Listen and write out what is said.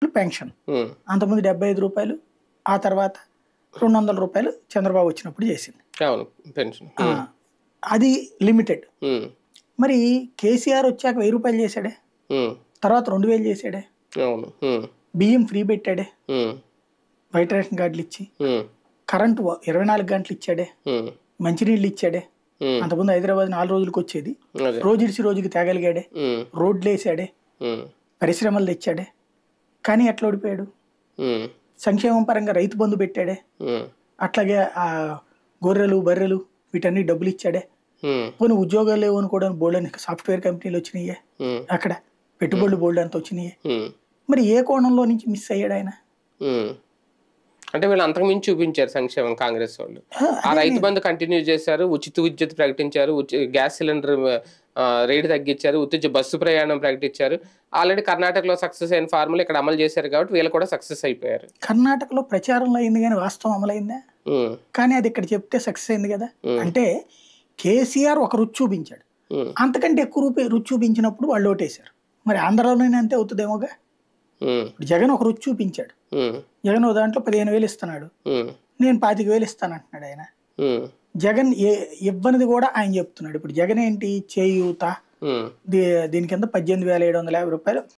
Pension. అంతకుముందు రూ. 75 ఆ తర్వాత రూ. 200 చంద్రబాబు వచ్చినప్పుడు చేసింది. అవును. పెన్షన్. అది లిమిటెడ్. మరి కేసీఆర్ వచ్చాక రూ. 1000 చేశాడే, తర్వాత 2000 చేశాడే, అవును. బియ్యం ఫ్రీ పెట్టాడే, వైట్ రేషన్ కార్డులు ఇచ్చి, కరెంటు 24 గంటలు ఇచ్చాడే, మంచినీళ్ళు ఇచ్చాడే. అంతకుముందు హైదరాబాద్ 4 రోజులకు వచ్చేది, రోజు ఇడిచి రోజుకి తేగలిగాడే, రోడ్లు వేసాడే, పరిశ్రమలు తెచ్చాడే. కానీ ఎట్లా ఓడిపోయాడు? సంక్షేమం పరంగా రైతు బంధు పెట్టాడే, అట్లాగే ఆ గొర్రెలు బర్రెలు వీటన్ని డబ్బులు ఇచ్చాడే. పోనీ ఉద్యోగాలు లేవు అనుకోవడానికి బోల్డ్ అని సాఫ్ట్వేర్ కంపెనీలు వచ్చినాయే, అక్కడ పెట్టుబడులు బోల్డ్ అంత వచ్చినాయే. మరి ఏ కోణంలో నుంచి మిస్ అయ్యాడు ఆయన? అంటే వీళ్ళు అంతకు మించి చూపించారు సంక్షేమం కాంగ్రెస్ వాళ్ళు. ఆ రైతు బంధు కంటిన్యూ చేశారు, ఉచిత విద్యుత్ ప్రకటించారు, గ్యాస్ సిలిండర్ రేటు తగ్గించారు, ఉచిత బస్సు ప్రయాణం ప్రకటించారు. ఆల్రెడీ కర్ణాటకలో సక్సెస్ అయిన ఫార్ములా ఇక్కడ అమలు చేశారు కాబట్టి వీళ్ళు కూడా సక్సెస్ అయిపోయారు. కర్ణాటకలో ప్రచారంలో అయింది కానీ వాస్తవం అమలైందా? కానీ అది ఇక్కడ చెప్తే సక్సెస్ అయింది కదా. అంటే కేసీఆర్ ఒక రుచి చూపించాడు, అంతకంటే ఎక్కువ రుచి చూపించినప్పుడు వాళ్ళు ఓటేశారు. మరి ఆంధ్రాలోనే అంతే అవుతుందేమోగా. జగన్ ఒక రుచి చూపించాడు, జగన్ ఓ దాంట్లో 15,000 ఇస్తున్నాడు, నేను 25,000 ఇస్తానంటున్నాడు ఆయన. జగన్ ఇవ్వనిది కూడా ఆయన చెప్తున్నాడు. ఇప్పుడు జగన్ ఏంటి, చేయూత దీని కింద 18,750 రూపాయలు